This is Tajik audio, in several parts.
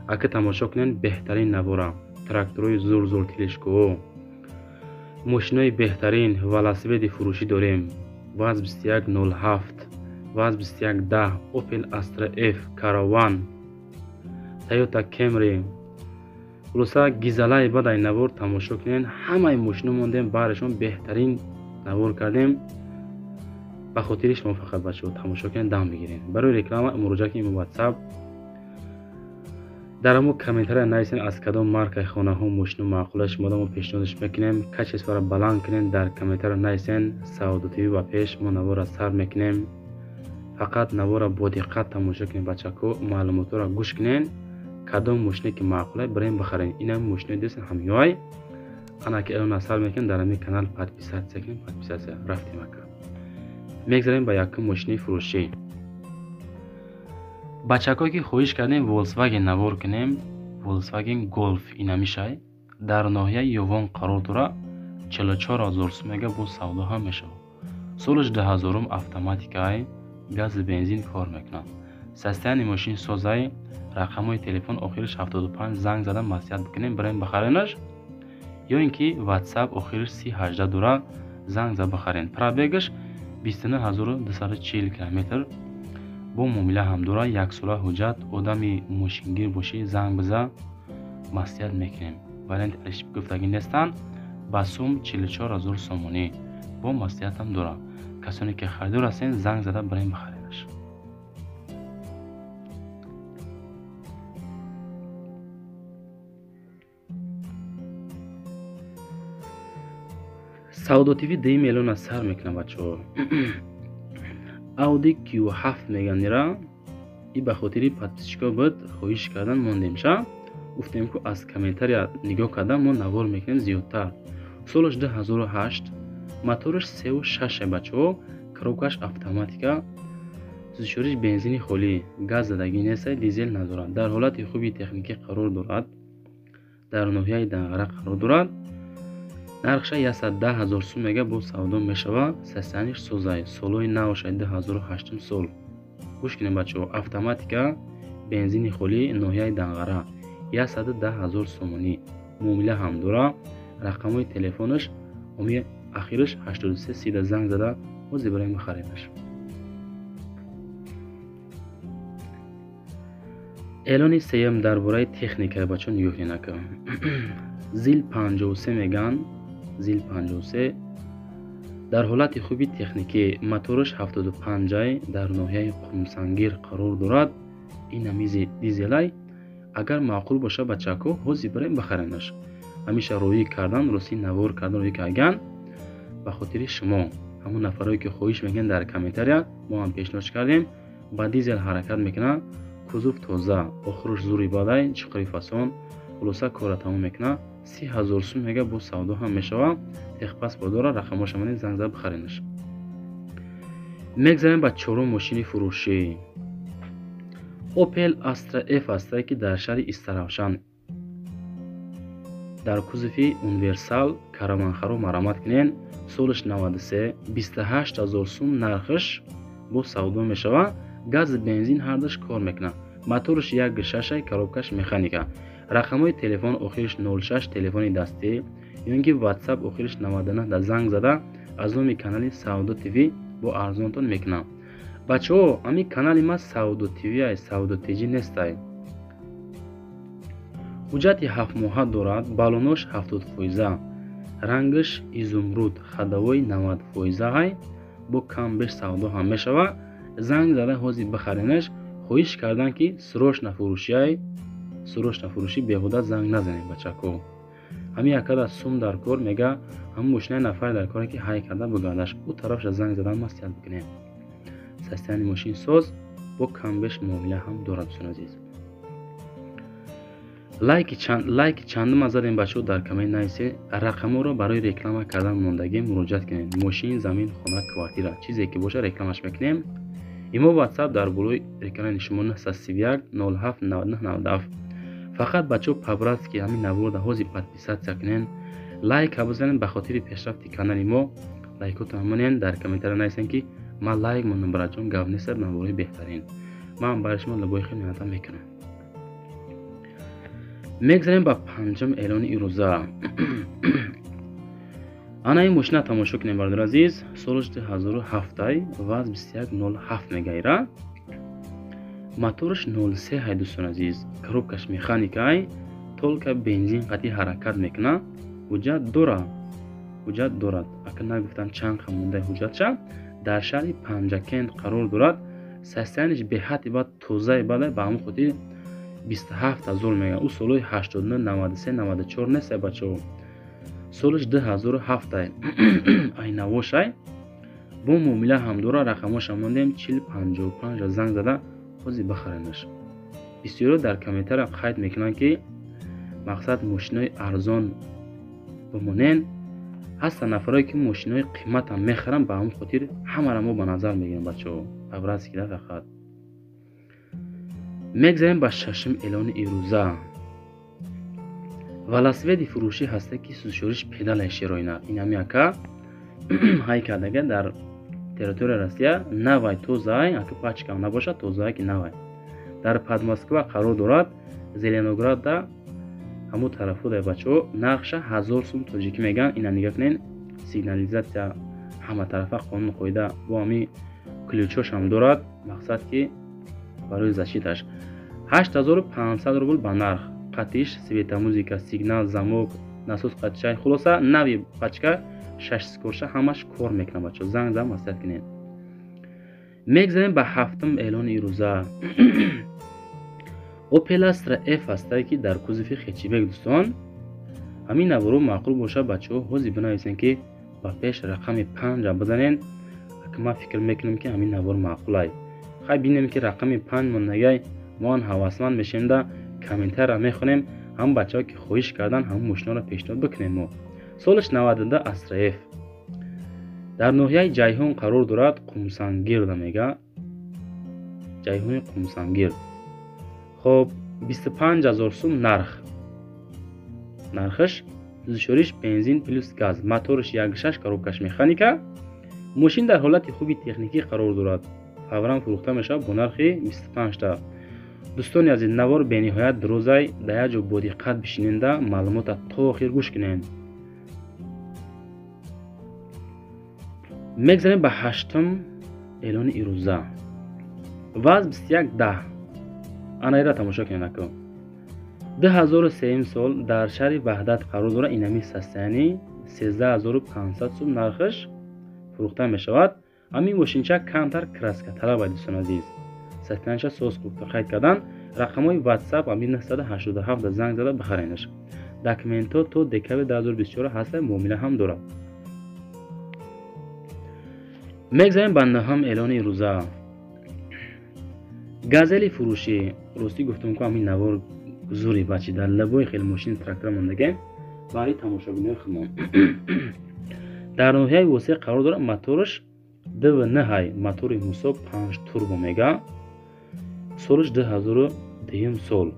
ака тамошо кунед беҳтарин навора, тракторҳои зур телешкӯ, мошинои беҳтарин велосипеди фурӯшӣ дорем. ВАЗ 2107, ВАЗ 2110, Opel Astra F, Caravan, Toyota Camry, хулоса гизалаи бадай навор тамошо кунед. ҳамаи мошино мондем, барашон беҳтарин навор кардем. ба хотири шумо фақат бачаҳо тамошо кунед, дам бигиред. барои реклама муроҷиат кунед ба WhatsApp. дар мо комментария нависен аз кадом маркаи хонаҳо мошино маъқула шумо мо пешниҳодш мекунем. качествара баланд кунед, дар комментария нависен. Саудо ТВ ба пеш, мо навора сар мекунем. фақат навора бо диққат тамошо кунед бачаҳо, маълумотро гӯш кунед. кадом мошине ки маъқулай барем бахарен. ина мошинои дестен ҳамёй ана ки элон асар мекунем. дар ҳамин канал подписатсия кунем. подписатсия рафтем ака. мегзарем ба якум мошини фурӯшӣ. бачаҳое ки хоҳиш кардем Volkswagen навор кунем. Volkswagen Golf ина мешай. дар ноҳияи Ёвон қарор дорад. 44000 сумага бо савдо ҳам мешавад. солиш 2000 автоматикаи гази бензин кор мекунад. состояние мошин созай. рақамҳои телефон охириш 75 занг зада маслиҳат бикунем барем бахаренаш, ё ин ки WhatsApp охириш 3018 дорад, занг зада бахарен. пробегаш 29240 км. бо муомила ҳам дорад. яксола ҳуҷҷат. одами мошингир бошӣ, занг биза маслиҳат мекунем. варианти алиши гуфтагӣ нестанд. ба сум 44000 сомонӣ бо маслиҳат ҳам дорад. касоне ки харидор ҳастен, занг зада барем бахаренаш. Саудо ТВ даим эълона сар мекунад бачаҳо. Audi Q7 меганира. И ба хотири подписчикҳо буд хоҳиш кардан мондем ша. гуфтем ки аз комментария нигоҳ кардан мо навор мекунем зиёдтар. солиш 2008, моториш 3.6 бачаҳо, коробкаш автоматика, сӯзишвориш бензини холӣ, газ задагӣ нест, дизел надорад. дар ҳолати хуби техникӣ қарор дорад. дар ноҳияи Данғара қарор дорад. нархша 110000 сумага бо савдо мешавад. состояниш созай. солҳои навша 2008 сол. гӯш кунед бачаҳо. автоматика, бензини холӣ, ноҳияи Данғара 110000 сомонӣ. муомила ҳам дорад. рақамҳои телефониш оми ахириш 8330 занг зада ҳозир барем бахаренаш. эълони сеюм дар бораи техника бачаҳо нигоҳ кунед ака. Zil 53 меган. Zil 53 дар ҳолати хуби техникӣ, моториш 75 дар ноҳияи Қумсангир қарор дорад. ин ҳамизи дизелай. агар маъқул боша бачаҳо ҳозир барем бахаренаш. ҳамеша роӣ кардан, рости навор кардан роӣ кардан. ба хотири шумо ҳамон нафароне ки хоҳиш мекунед дар комментария мо ҳам пешниҳод кардем. ба дизел ҳаракат мекунад. кузов тоза, охириш зури бадай, чиқри фасон, хулоса кора тамом мекунад. 30000 сумага бо савдо ҳам мешавад. техпаспорт дорад. рақамоша манӣ занг зада бихаренаш. мегзарем ба чорум мошини фурӯшӣ. Opel Astra F аста ки дар шаҳри Истаравшан дар кузови универсал караванхаро маромат кунед. солиш 93, 28000 сум нархиш бо савдо мешавад. гази бензин ҳардаш кор мекунад. моториш 1.6, коробкаш механика. рақамҳои телефон охириш 06, телефони дастӣ, ё ин ки WhatsApp охириш 99 да занг зада аз номи канали Саудо ТВ бо арзонтон мекунам. бачаҳо, ҳамин канали ма Саудо ТВ ай, Саудо ТЖ нестай. ҳуҷҷати 7 моҳа дорад. балонош 70%, рангиш изумруд, хадавои 90% ай. бо кам беш савдо ҳам мешавад. занг зада ҳозир бахаренаш. хоҳиш кардан ки срочно фурӯшӣ ай. срочно фурӯшӣ беҳуда занг назанед бачаҳо. ҳамин якада сум дар кор мега ҳамон мошинаи нафар дар коре ки ҳай карда бугардаш. ӯ тарафша занг задан маслиҳат бикунем. состояние мошин соз, бо камбеш муомила ҳам дорад. дӯстон азиз, лайки чандум задем бачаҳо дар коммент нависед. рақамҳоро барои реклама кардан мондагӣ муроҷиат кунед. мошин, замин, хона, квартира, чизе ки боша рекламаш мекунем. имо WhatsApp дар болои экрани шумо 931 07 9997. фақат бачаҳо пабрас ки ҳамин навора ҳозир подписатсия кунед. лайк бизанед ба хотири пешрафти канали мо. лайкотон монен дар комментария нависен ки ман лайк мондам браҷон, гап нест, навораи беҳтарин. ман барои шумо лабои хеле меҳнатам мекунам. мегзарем ба панҷум эълони ирӯза. ана ин мошина тамошо кунем бардор азиз. соли 2007 ваз 2107 мегайра. моторш 03 ҳай дӯстон азиз. коробкаш механикай, толка бензин қатъи ҳаракат мекунад. ҳуҷҷат дорад. акн нагуфтан чанд ҳам мондаи ҳуҷҷатша. дар шаҳри Панҷакент қарор дорад. састяниш беҳад бад тозаи бадай ба ҳамон хотир 27000 мега. ӯ солҳои 89 93 94 нестай бачаҳо. солиш 2007 ай навошай. бо муомила ҳам дора. рақамоша мондем 4055 занг зада ҳозир бихаренаш. бисёро дар комментария қайд мекунанд ки мақсад мошинои арзон бимонен. ҳастанд нафаре ки мошинои қиматам мехаранд, ба ҳамон хотир ҳамаро мо ба назар мегирем бачаҳо. абраз кида фақат. мегзарем ба шашум эълони ирӯза. велосипеди фурӯшӣ ҳаста ки сӯзишориш педалай широина. инами ака ҳай кардага дар территорияи Россия навай тозай, ака пачкам набошад тозай ки навай. дар Подмосква қарор дорад. Зеленоградда ҳамон тарафода бачаҳо нақша 1000 сум тоҷикӣ меган. ина нигаҳ кунед, сигнализатсия ҳама тарафа қонун қоида бо ҳами ключош ҳам дорад. мақсад ки барои защиташ 8500 рубл ба нарх. қатиш, светомузика, сигнал, замок, насос қатишай, хулоса нави пачка 6 скорша ҳамаш кор мекунад бачаҳо. занг зам маслиҳат кунед. мегзарем ба ҳафтум эълони ирӯза. Opel Astra F ҳастае ки дар кузуфи хечибек дӯстон. ҳамин наворо маъқул бошад бачаҳо ҳозир бинависен ки ба пеш рақами 5 бизанен. ака ман фикр мекунам ки ҳамин навор маъқулай. хай бинем ки рақами 5 мондагай моан ҳавасманд мешем да комментария мехонем. ҳам бачаҳо ки хоҳиш кардан ҳамон мошиноро пешниҳод бикунем. мо солиш 92 Astra F дар ноҳияи ҷайҳун қарор дорад. қумсангирда мега. ҷайҳуни қумсангирд. хоб 25000 сум нархаш. сӯзишориш бензин плюс газ. моториш 1.6 коробкаш механика. мошин дар ҳолати хуби техникӣ қарор дорад. фавран фурӯхта мешавад бо нархи 25 та. дӯстони азиз, навор бениҳоят дурозай. дар як ҷо бодиққат бишиненда маълумота то охир гӯш кунед. мегзарем ба ҳаштум эълони ирӯза. ваз 2110 анаира тамошо кунед ака. 2003 сол дар шаҳри ваҳдат қарор дорад. инами састяни 13500 сум нархаш фурӯхта мешавад. ҳамин мошинча камтар краска талаб аст дӯстон азиз. састяниша соз хубта қайд кардан. рақамҳои WhatsApp ами 987 занг зада бихаренаш. документҳо то декабр 2024 ҳаста. муомила ҳам дорад. мегзарем ба наҳам эълони ирӯза. газели фурӯшӣ. ростӣ гуфтам ки ҳамин навор зури бачи дар лабои хеле мошини трактора мондагем. барои тамошобинои худмон дар ноҳияи восеъ қарор дорад. моториш dv9 ҳай. мотори мусоб 5 турбо мега. солиш 2002 сол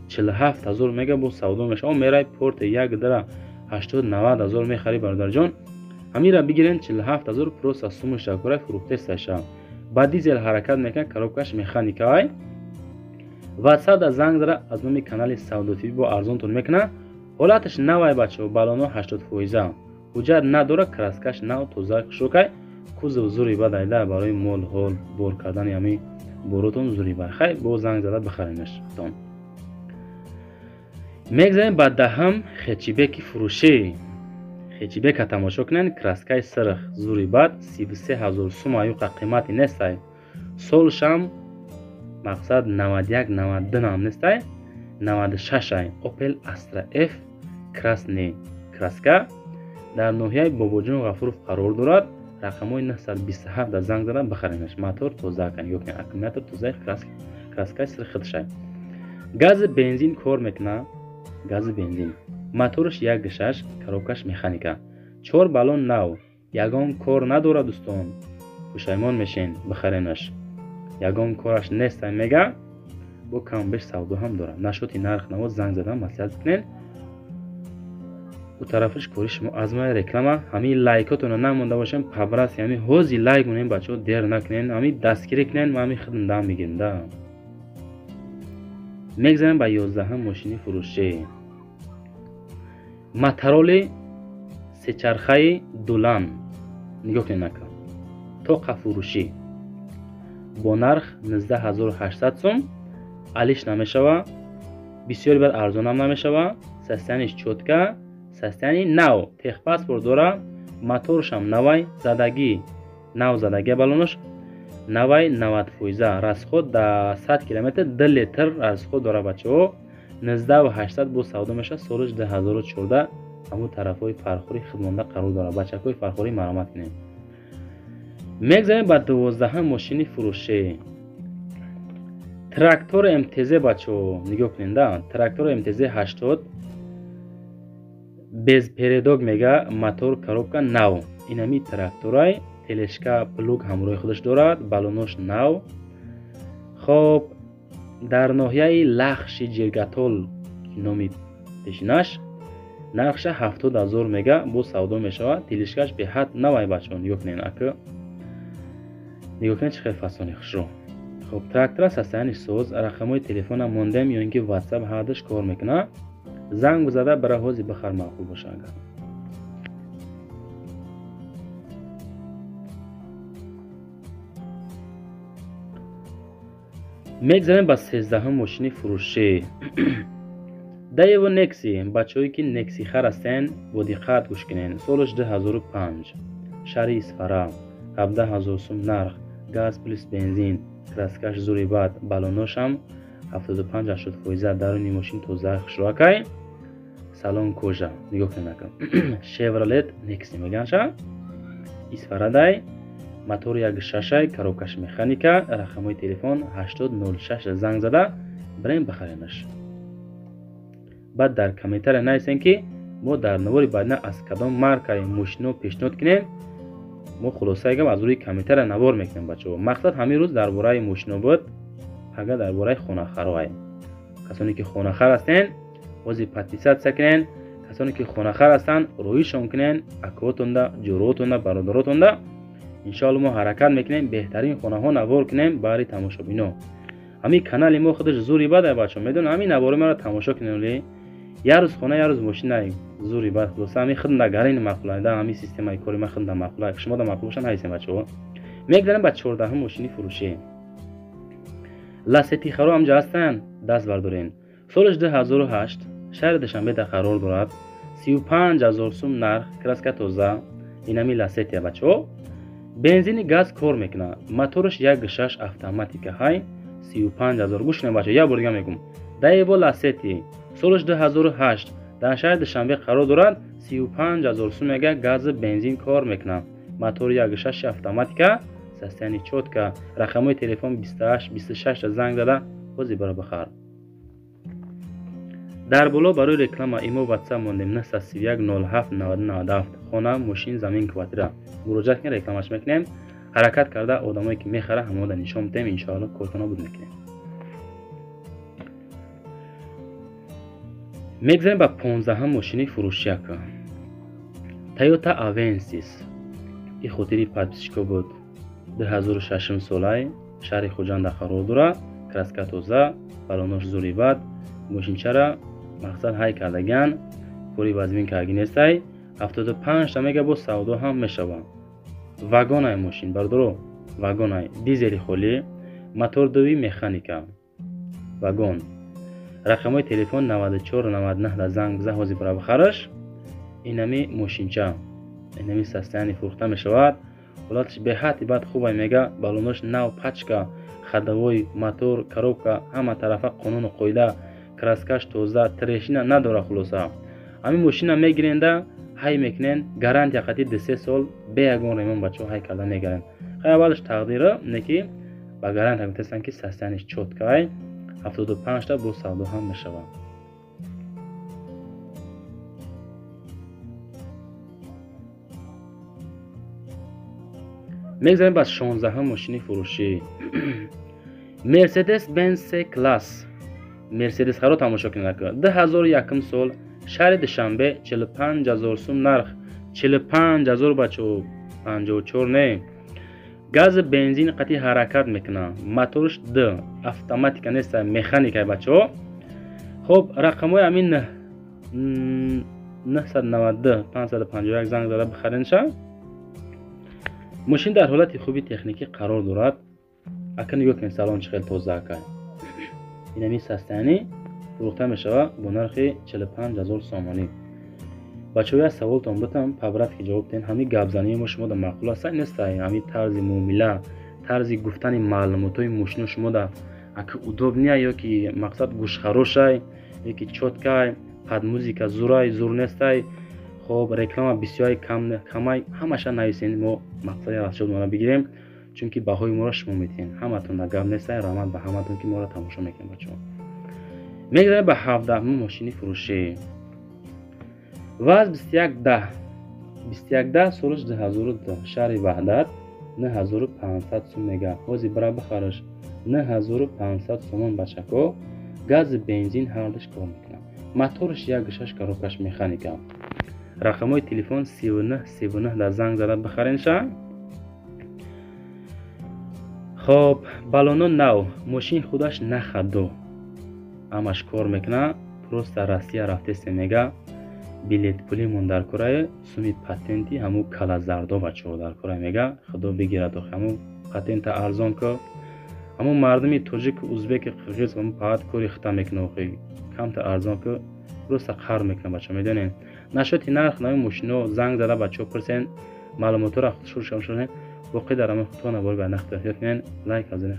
47000 мега бо савдо мешавад. мерай порт 1.80-90000 мехари бародарҷон. ҳамира бигирен 47000 просто сумаш шакора фурӯхтесташа. ба дизел ҳаракат мекунад. коробкаш механикаай. WhatsApp да занг зада аз номи канали савдотиби бо арзонтон мекунад. ҳолаташ навай бачаҳо. балоно 80%. ҳуҷҷат надора. краскаш нав тоза хушокай. кузов зури бадайда барои мол ҳол бор кардани ҳами боротон зури бад. хай бо занг зада бихаренаш. мегзарем ба даҳам хечибеки фурӯшӣ. хечибека тамошо кунед. краскаи сирх зури бад 33000 сум аюқа қимати нестай. солшам мақсад 91-92 нам нестай. 96 ай. Opel Astra F красни краска дар ноҳияи Бобоҷон Ғафуров қарор дорад. рақамҳои 927 дар занг зада бихаренаш. мотор тоза кан ё кан аккумулятор тоза краскаи сирхитшай. гази бензин кор мекунад. гази бензин. моториш 1.6 коробкаш механика. 4 балон нав. ягон кор надорад дӯстон. пушаймон мешен бихаренаш. ягон кораш нестай мега. бо камбеш савдо ҳам дорад. нашоти нарх навод занг задан маслиҳат кунед. у тарафаш кори шумо азмай реклама. ҳамин лайкотона намонда бошем. пабрас ҳами ҳозир лайк кунем бачаҳо. дер накунен. ҳамин дастгирӣ кунен. ҳамин хидмтдам мегирем да. мегзарем ба 11 мошини фурӯшӣ. матароли сечархаи дулан нигоҳ кунед ака, тоқа фурӯшӣ бо нарх 19800 сум. алиш намешава, бисёри бад арзонам намешава. состояниш чотка, состояни нав, техпаспорт дора, моторшам навай, задагӣ нав задагӣ балонош навай 90%, расход да 100 километр 2 литр расход дора бачаҳо. 19800 бо савдо меша. солиш 2014 ҳамо тарафҳои фархори хидмонда қарор дора. бачакҳои фархори маромат кунем. мегзарем ба 12 мошини фурӯшӣ. трактор МТЗ бачаҳо нигоҳ кунед. трактор МТЗ 80 без передок мега, мотор коробка нав. инами тракторай телешка плуг ҳамроҳи худаш дорад, балонош нав. хоб дар ноҳияи лахши ҷиргатол номи пешинаш, нархша 70000 мега, бо савдо мешавад. телешкаш беҳад навай бачаҳо нигоҳ кунед ака, нигоҳ кунед чӣ хел фасони хушро. хоб трактора состояниш соз, рақамҳои телефонам мондем ё ин ки WhatsApp ҳадаш кор мекунад. занг бизада бараҳози бихар маъқул боша. агар мегзарем ба 13 мошини фурӯшӣ. Daewoo Nexi, бачаҳое ки Nexi хар ҳастен бо диққат гӯш кунед. солиш 2005, шаҳри Исфара, 17000 сум нарх, газ плюс бензин, краскаш зури бад, балоношам 75-80%, даруни мошин тоза хушроакай, салон кожа нигоҳ кунед ака. Chevrolet Nexi меганша, Исфарадай, мотор 1.6, коробкаш механика, рақамҳои телефон 8006 занг зада бирем бихаренаш. баъд дар комментария нависем ки мо дар навори баъдина аз кадом маркаи мошино пешниҳод кунем. мо хулосаи гап аз рӯи комментария навор мекунем бачаҳо. мақсад ҳамин рӯз дар бораи мошино буд, ага дар бораи хонахарое. касоне ки хонахар ҳастен бози подписатсия кунен. касоне ки хонахар ҳастанд роҳишон кунен, акаотонда, ҷӯроотонда, бародаротонда. иншоалло мо ҳаракат мекунем беҳтарин хонаҳо навор кунем барои тамошобино. ҳамин канали мо худаш зури бадай бачаҳо, медонам ҳамин навори маро тамошо кунем. як рӯз хона, як рӯз мошинай зури бад. хулоса ҳамин хидмда гарини мақулай да, ҳамин системаи кори ма хидмда мақулай. шумо да мақул бошанд ҳайсем бачаҳо. мегзарем ба 14 мошини фурӯшӣ. ласети харо ҳамҷа ҳастанд, даст бардорен. солиш 2008, шаҳри душанбеда қарор дорад. 35000 сум нарх, краска тоза. инами ласетия бачаҳо. бензини газ кор мекунад. моториш 1.6 автоматика ҳай. 35000 гӯш кунед бачаҳо. як бор дига мегум. Daewoo Lacetti, солиш 2008, дар шаҳри душанбе қарор дорад. 35000 сумега газ бензин кор мекунад. мотор 1.6 автоматика, состояни чотка, рақамҳои телефон 28-26 занг зада бози бара бахар. дар боло барои реклама имо WhatsApp мондем 931 07 90 97. хона, мошин, замин, квартира. муроҷиат кунед, рекламаш мекунем. ҳаракат карда одамое ки мехара ҳамо да нишон медем. иншоалло корто набуд мекунем. мегзарем ба 15 мошини фурӯшӣ ака. Toyota Avensis. ин хотири подписчико буд. 2006 солаи, шаҳри Хоҷанда қарор дорад. краска тоза, балонош зури бад, мошинчара мақсад ҳай кардаган, кори вазмин каргинестай. 75 мега бо савдо ҳам мешавад. вагонай мошин бардоро, вагонай дизели холӣ, мотор дуви механика. вагон. рақамҳои телефон 94 99 да занг биза ҳозир бара бахараш. инами мошинча, инами состояни фурӯхта мешавад. ҳолатиш беҳад бад хубай мега, балонош нав, пачка, хадавои мотор, коробка ҳама тарафа қонуну қоида, краскаш тоза, трешина надора. хулоса ҳамин мошина мегиренда ҳай мекунен, гарантия қатъи 2-3 сол бе ягон ремонт бачаҳо ҳай карда мегарен. ҳай аввалаш тақдира не ки ба гарантия гуфтастанд ки состояниш чоткай. 75 та бо савдо ҳам мешавад. мегзарем ба 16 мошини фурӯшӣ. Mercedes Benz C-Class. Mercedes харо тамошо кунед. 2001 сол, шаҳри Душанбе, 45000 сум нарх. 45000 бачаҳо, 54 не. газ бензин қатъи ҳаракат мекунад, моторш д автоматика нест, механика бачаҳо. хоб рақамҳои ҳамин 990 551 занг зада бихаринша. мошин дар ҳолати хуби техникӣ қарор дорад. ака нигоҳ кунед салончи хеле тоза ака. инами састани фурӯхта мешавад бо нархи 45000 сомонӣ. бачаҳо як саволтон бутам пабрат ки ҷавоб диҳед. ҳамин гапзании мо шумо да маъқул аст нестай? ҳамин тарзи муомила, тарзи гуфтани маълумотҳои мошино шумо да ака удоб ния, ё ки мақсад гӯшхарошай, ё ки чоткай, пад музика зурай зур нестай, хоб реклама бисёри камай, ҳамаша нависен. мо мақсади расшодмона бигирем, чунки баҳои моро шумо метиҳед. ҳаматон да гап нестай, раҳмат ба ҳаматон ки моро тамошо мекунед бачаҳо. мегзарем ба 17 мошини фурӯшӣ. ваз 2110 солиш 2002 шаҳри ваҳдат 9500 сум мега. ҳози бара бихараш 9500 сомон бачако. гази бензин ҳардуш кор мекунад. моторш 1.6 коробкаш механика. рақамҳои телефон 3939 дар занг зада бихаринша. хоб балоно нав, мошин худаш нахаду, амаш кор мекунад. просто россия рафтесе мега. билет пулимон дар кораи суми патенти ҳамун кала зардо бачаҳо дар кораи мега. худо бигирад ҳамун патента арзон ко ҳамун мардуми тоҷик, узбек, қирғиз ҳамун паат кори хита мекунад. камтар арзон ко просто қар мекунад бачаҳо. медонед нашоти нарх нави мошино занг зада бачаҳо пурсен маълумотро худшур шавшунед. боқӣ дар ҳамин худтона бори ба нахтиёт мен лайк азин